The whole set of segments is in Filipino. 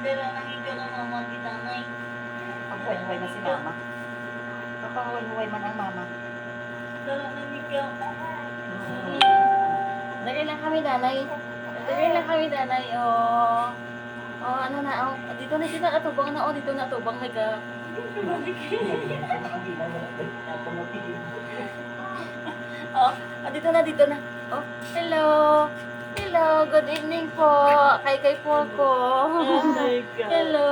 dala nang ikaw na mama kita nay. Paghuway-huway na si mama. Papahuway-huway man ang mama. Dala nang ikaw. Dali lang kami, nanay. Dali lang kami, nanay. Oh. Oh, ano na, oh. Dito na atubang na, oh. Dito na atubang na ka. Oh, dito na. Oh, hello. Hello, good evening po. Kay po ako. Hello.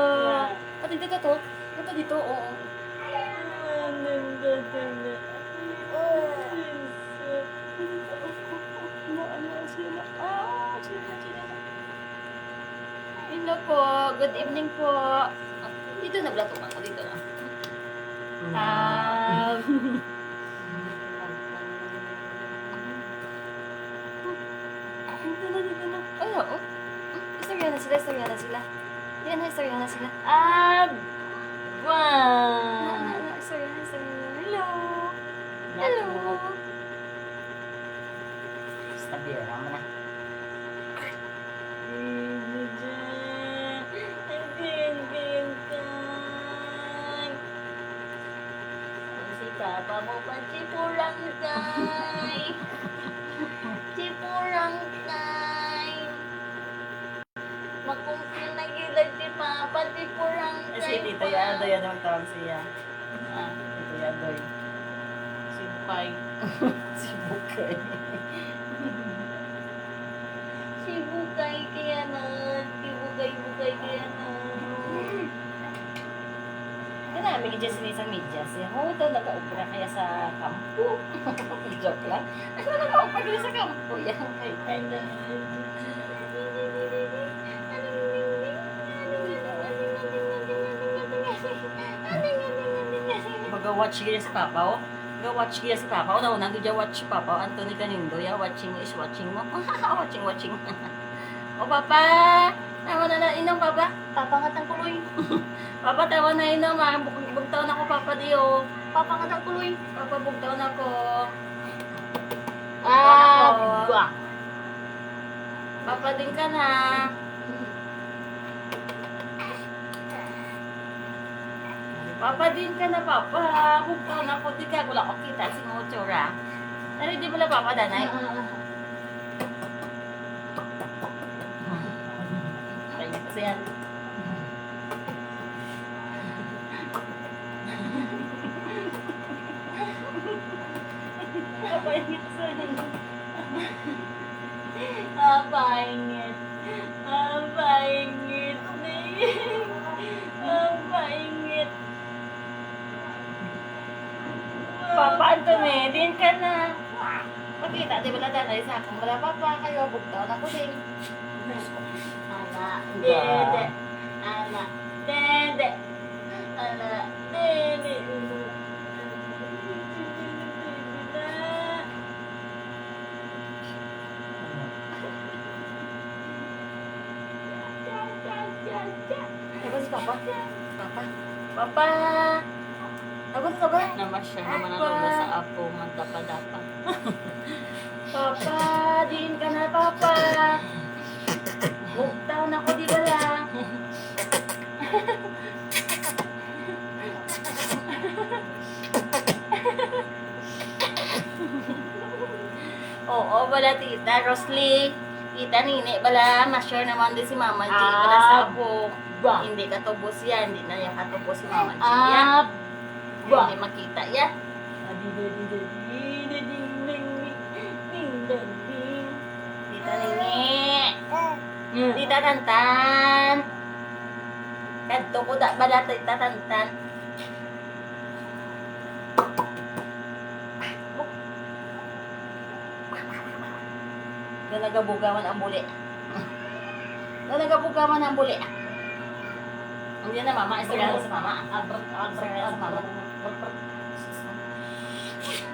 Oh, dito to. Dito, oo. Hello po, good evening po. Dito na, blato ako, dito na. Dito na. Ay, oo. Istorya na sila. Yan na, istorya na sila. Istorya na. Hello. Stabira mo na. Si Papa mo pa sipurang kay. Sipurang kay. Makumpil na gilad si Papa sipurang kay. Si Tito Yadoy, anong tawag siya? Tito Yadoy. Si Bukay. Si Bukay. Si Bukay kaya na. Si Bukay kaya na. Namin dyan sinisang medyas. Oh, ito naka-upra kaya sa kampo. Joke lang. Ano naka-upra kaya sa kampo? Yan. Mag-watch kaya si Papa, oh. Mag-watch kaya si Papa. Una-una, watch si Papa. Anthony Canindo, ya. Watching is watching mo. watching. Oh, Papa! Tawa na inom, Papa. Papa nga tang kuloy. Papa, tawa na inom. Bugtaon ako, Papa, diyo. Papa nga tang kuloy. Papa, bugtaon ako. Ba. Papa din ka na. Papa din ka na, Papa. Bugtaon ako. Di ka, wala ko kita. Singutsura. Nari, di pala, Papa, danay. Kaya kasi yan. Paingit. Papa, Anthony, din ka na. Pakita, di ba na danay sa akin? Wala, Papa, kayo. Bugtaon ako din. Ala, dede. Ala, dede. Ala, dede. Tapos si Papa. Papa. Tapos. Namasya naman ang lula sa ako, magdapa-dapa. Papa, din ka na, Papa. Bugtaon ako, di ba lang? Oo, bala tita, Rosly. Tita, nini, bala, ma-sure naman din si Mama G. Bala sa ako. Ba. Hindi katubos yan. Hindi na yung katubos si Mama G. Yan. Ba. Hindi makita yan. Tita Nini. Tita Tantan. Kadto ko da bala Tita Tantan. Nagabugawan ang buli. Nagabugawan ang buli. Hindi na mama, istorya sa mama. Istorya sa mama.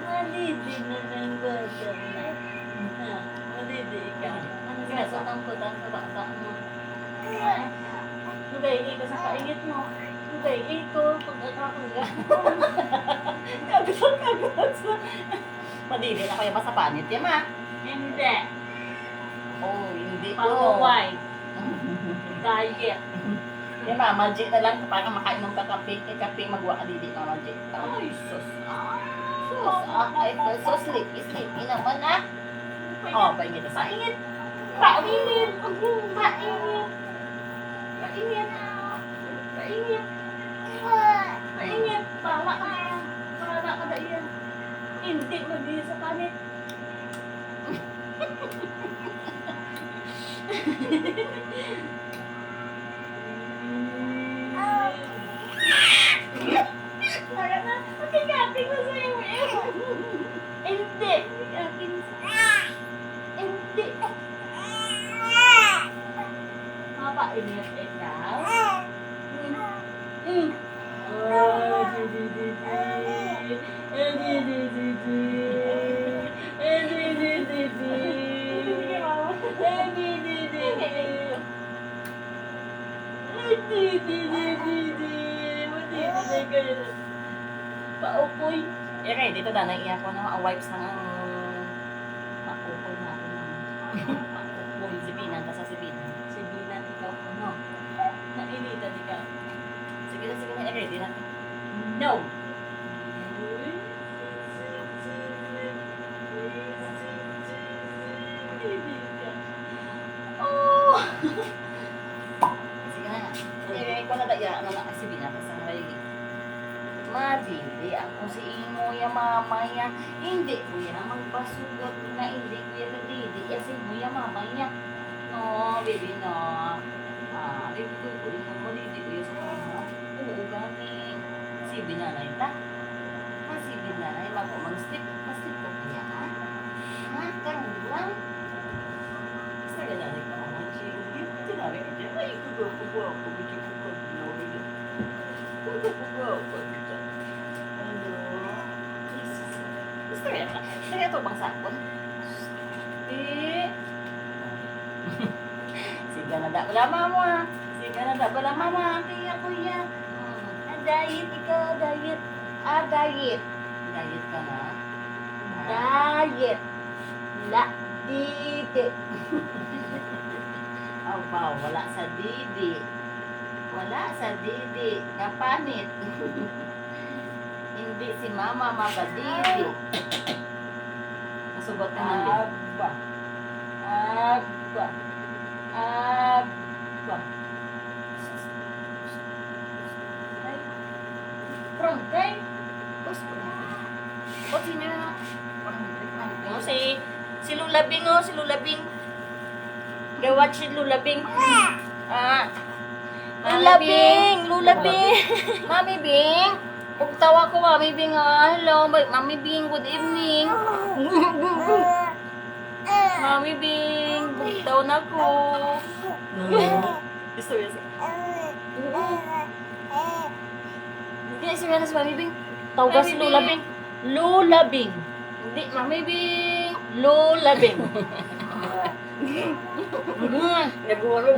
Malidi na ng bata na. Malidi ka. Ano sinasutang-putang sa bata mo? Lugay ko sa paingit mo. Lugay ko pag nakakangga. Kagat sa... Madili na kaya ba sa panit yan, ma? Hindi. Oh, hindi po. Pangaway. Diet. Yung Mama G na lang, para makainom ka kape, kape magwa ka didi, Mama G. Ay, sus. Sus, ay, so sleepy naman ah. Oh, paingit na sa. Paingit! Paingit! Paingit! Paingit! Paingit! Paingit! Bawa ka! Bawa ka na iyan! Hindi magiging sa panit! Tara na! Magkikating na sa'yo eh! Hindi! Magkikating hindi! Mapainit ikaw? Paupoy. Okay, dito na, naiiyak ko na ang wipes ng paupoy natin. Paupoy, sibinan, tas sa sibinan. Sibilan ikaw ano? Nainitan ikaw? Sige na, ready natin. No! Oh! Sige na. Eh, ko na daya, ano na kasi binata sa ready. Madili ako si imo ya mama ya. Hindi ko ya magpasugot na hindi ko ya kadidi. Ya si mo ya mama ya. No, baby no. Ah, baby ko mo didi ko ya sa mama. Oo, gani. Si binanay ta. Ha, si binanay mag-step ko kaya ha. Ha, karon lang. Sa ganun ko mo siya. Dito na rin diyan. Ay, ko bikin ko no. Gusto rin ba? Kaya ito bang sapon? Eh. Sige na da pala mama. Sige na da pala mama. Kaya kuya. Diet ikaw, diet. Diet. Diet ka na? Diet. La, dite. Aba, wala sa didi. Wala sa didi. Kapanit. Hindi si mama magadidi. Nasugot ka man din. Aba. Aba. Aba. Ay. Prongkay. O, sino na? Oh, si Lulabing oh, si Lulabing. Gawat si Lulabing. Lulabing, Lulabing. Mami Bing. Pagtawa ko, Mami Bing. Hello, Mami Bing. Good evening. Mami Bing. Pagtawa na ko. Gusto yun. Hindi, isipin na si Mami Bing. Tawag si Mami Bing. Lulabing. Lulabing. Hindi, Mami Bing. Lulabing. Nagwaro.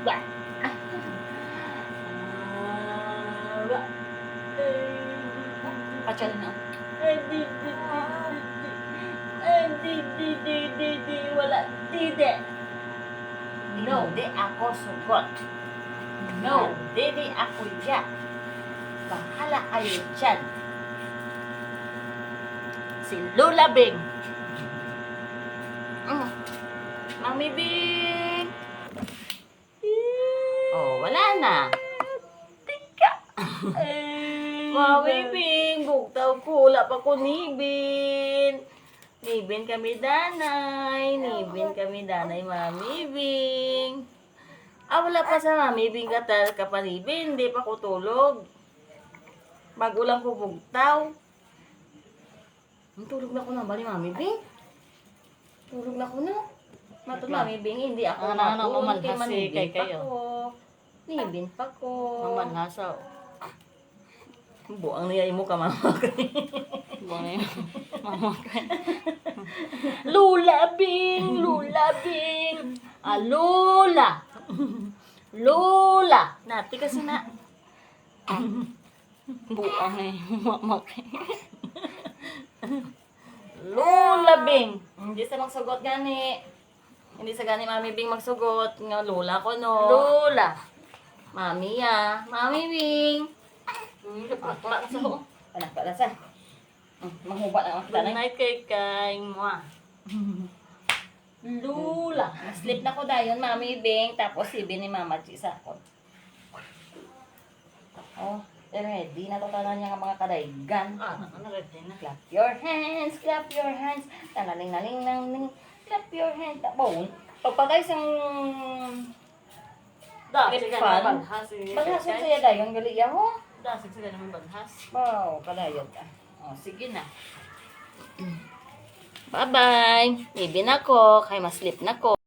Ba. Ba. Patsal na. Wala. Dide. No. Hindi ako sugot. No, hindi ako dyan. Bahala kayo dyan. Si Lulabing. Mami Bing. Oh, wala na. Tika. Mami Bing, bugtaw ko. Wala pa ko nibin. Nibin kami danay. Mami Bing. Wala pa sa Mami Bing ka panibin. Hindi pa ko tulog. Bago lang ko bugtaw. Tulog na ko na ba ni Mami Bing? Tulog na ko na. Matod Mami Bing, hindi ako Mamanhas kay manibin kay pa kayo. ko. Nibin pa ko. Mamanhasaw. Buang niya mo ka mama. Lulabing. Lula. Lula. Nati kasi na. Buang eh. Mamak. Lulabing. Hindi sa magsagot gani. Hindi sa gani Mami Bing magsugot. Nga lola ko no. Lola. Mami ya. Mami Bing. Pakla sa ko. Anak ka sa. Manghuba na ang Good tanay. night kay mo. Lula. Sleep na ko dayon Mami Bing. Tapos sibi ni Mama Chi sa ako. Oh, ready na to tanan niya nga mga kadaygan. Ano ready na? Clap your hands, clap your hands. Tanaling-naling nang clap your hands. Tapos, pagpatay sang Dasig Lip ka fan. naman balhas. balhason saya dayon gali ya ho. Dasig sila naman balhas. Wow, kadayod ka. Oh, sige na. Bye-bye. Bibi na ko, kay ma-sleep na ko.